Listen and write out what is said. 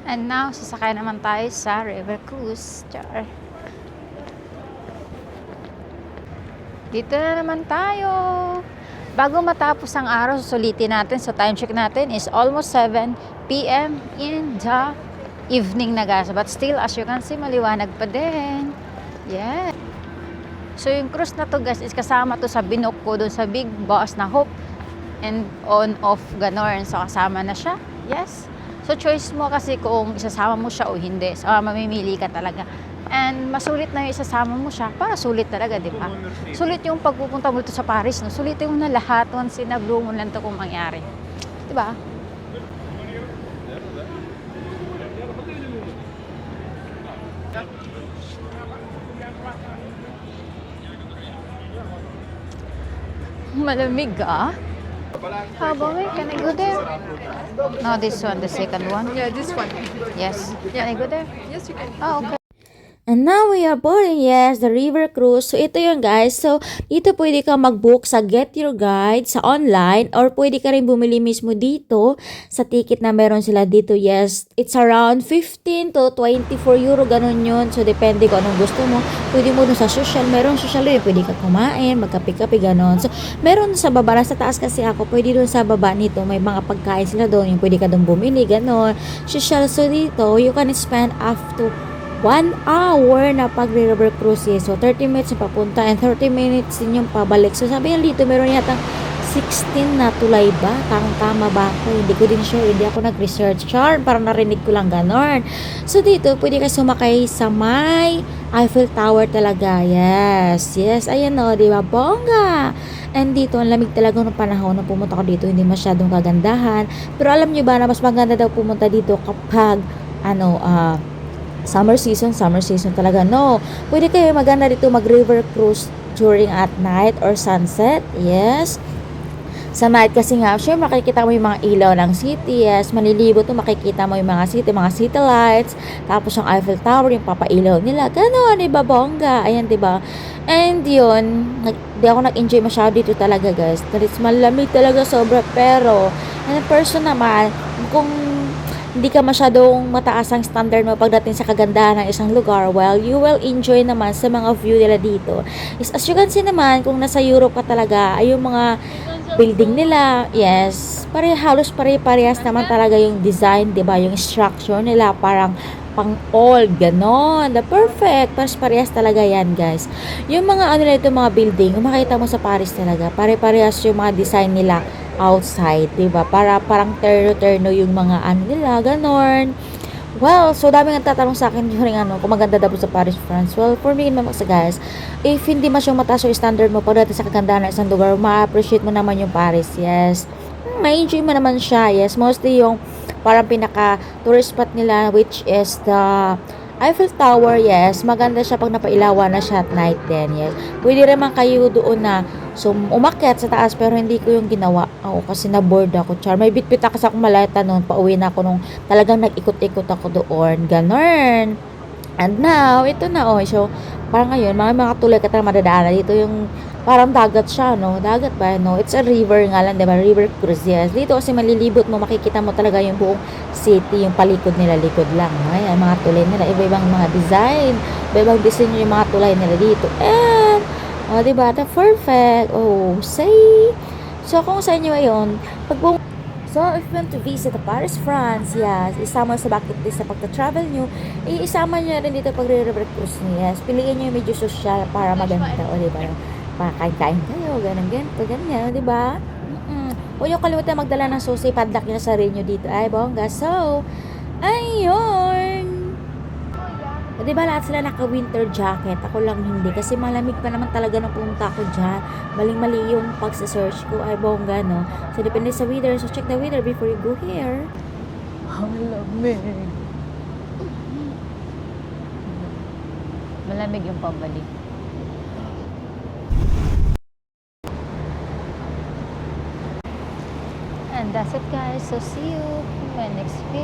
And now, sasakay naman tayo sa River Cruise. Char. Dito na naman tayo. Bago matapos ang araw, susulitin natin. So, time check natin is almost 7 p.m. in the evening na guys. But still, as you can see, maliwanag pa din. Yeah. So, yung cruise na to guys is kasama to sa binook ko dun sa Big Boss na Hope and on-off ganon. So, kasama na siya. Yes. So, choice mo kasi kung isasama mo siya o hindi. So, mamimili ka talaga. And masulit na yung isasama mo siya para sulit talaga, di ba? Sulit yung pagpupunta mo dito sa Paris, no? Sulitin mo na lahat once in a blue moon lang to kung mangyari. Di ba? Malamig ah. How about me? Can I go there? No, this one, the second one. Yeah, this one. Yes. Can I go there? Yes, you can. Oh, okay. And now we are boarding, yes, the river cruise. So, ito yun guys. So, dito pwede ka mag-book sa Get Your Guide sa online or pwede ka rin bumili mismo dito sa ticket na meron sila dito. Yes, it's around 15 to 24 euro, ganun yun. So, depende kung anong gusto mo. Pwede mo dun sa social, meron social rin. Pwede ka kumain, magkape-kape, ganun. So, meron sa baba, sa taas kasi ako, pwede dun sa baba nito, may mga pagkain sila doon. Yung pwede ka dun bumili, ganun. Social, so dito, you can spend up to 1 hour na pag-river cruise. So, 30 minutes na papunta and 30 minutes din yung pabalik. So, sabi nga dito, meron yata 16 na tulay ba? Tama ba ako? Hindi ko din sure. Hindi ako nag-research. Char, parang narinig ko lang ganon. So, dito, pwede ka sumakay sa may Eiffel Tower talaga. Yes. Yes. Ayan o, di ba? Bongga! And dito, ang lamig talaga ng panahon na pumunta ko dito. Hindi masyadong kagandahan. Pero alam nyo ba na mas maganda daw pumunta dito kapag, summer season talaga, no? Pwede kayo maganda dito mag-river cruise during at night or sunset, yes. Sa night kasi nga, syempre makikita mo yung mga ilaw ng city, yes. Malilibot mo, makikita mo yung mga city lights, tapos yung Eiffel Tower, yung papailaw nila, gano'n, diba, bongga, ayan, diba? And yun, di ako nag-enjoy masyado dito talaga, guys. It's malamig talaga sobra, pero, and person naman, kung hindi ka masyadong mataas ang standard mo pagdating sa kagandahan ng isang lugar, well, you will enjoy naman sa mga view nila dito. Is, as you can see naman, kung nasa Europe ka talaga, ay yung mga building nila, yes, halos pare-parehas naman talaga yung design, diba? Yung structure nila, parang pang old, ganon. The perfect. Parehas talaga yan, guys. Yung mga mga building, kung makita mo sa Paris talaga, pare-parehas yung mga design nila outside, diba? Parang terno-terno yung mga nila, ganon. Well, so dami nga tatanong sa akin during kung maganda daw sa Paris, France. Well, for me naman sa guys, if hindi masyong mataas yung standard mo pagdating sa kagandahan ng isang lugar, ma-appreciate mo naman yung Paris, yes. Ma-enjoy mo naman siya, yes. Mostly yung parang pinaka tourist spot nila, which is the Eiffel Tower, yes. Maganda siya pag napailawan na siya at night din, yes. Pwede naman kayo doon na umakyat sa taas, pero hindi ko yung ginawa. Ako kasi na-bored ako, char. May bitbit ako sa akong maleta noon. Pauwi na ako nung talagang nag-ikot-ikot ako doon. Ganon. And now, ito na, so, parang ngayon, mga tulay ka talagang madadaanan. Dito yung, parang dagat siya, no? Dagat ba, no? It's a river nga lang, diba? River cruise, yes. Dito kasi malilibot mo, makikita mo talaga yung buong city, yung palikod nila, likod lang. Ayan, mga tulay nila, iba-ibang mga design, iba-ibang design yung mga tulay nila dito. And, diba? The perfect. Oh, say. So, kung sa inyo ngayon, so, if you want to visit Paris, France, yes, isama sa bucket list sa pagta-travel nyo, isama nyo rin dito pag-river cruise nyo, yes. Piliin nyo yung medyo social para maganda, o diba? Pakain-kain kayo, ganyan, diba? Huwag nyo kalimutan magdala ng susi, padlock nyo na sarili nyo dito. Ay, bongga. So, ayun. O, diba lahat sila naka-winter jacket? Ako lang hindi. Kasi malamig pa naman talaga nung pumunta ako dyan. Maling-mali yung pagsa-search ko. Ay, bongga, no? So, depende sa weather. So, check the weather before you go here. Malamig. Malamig yung pabalik. And that's it, guys. So, see you in my next video.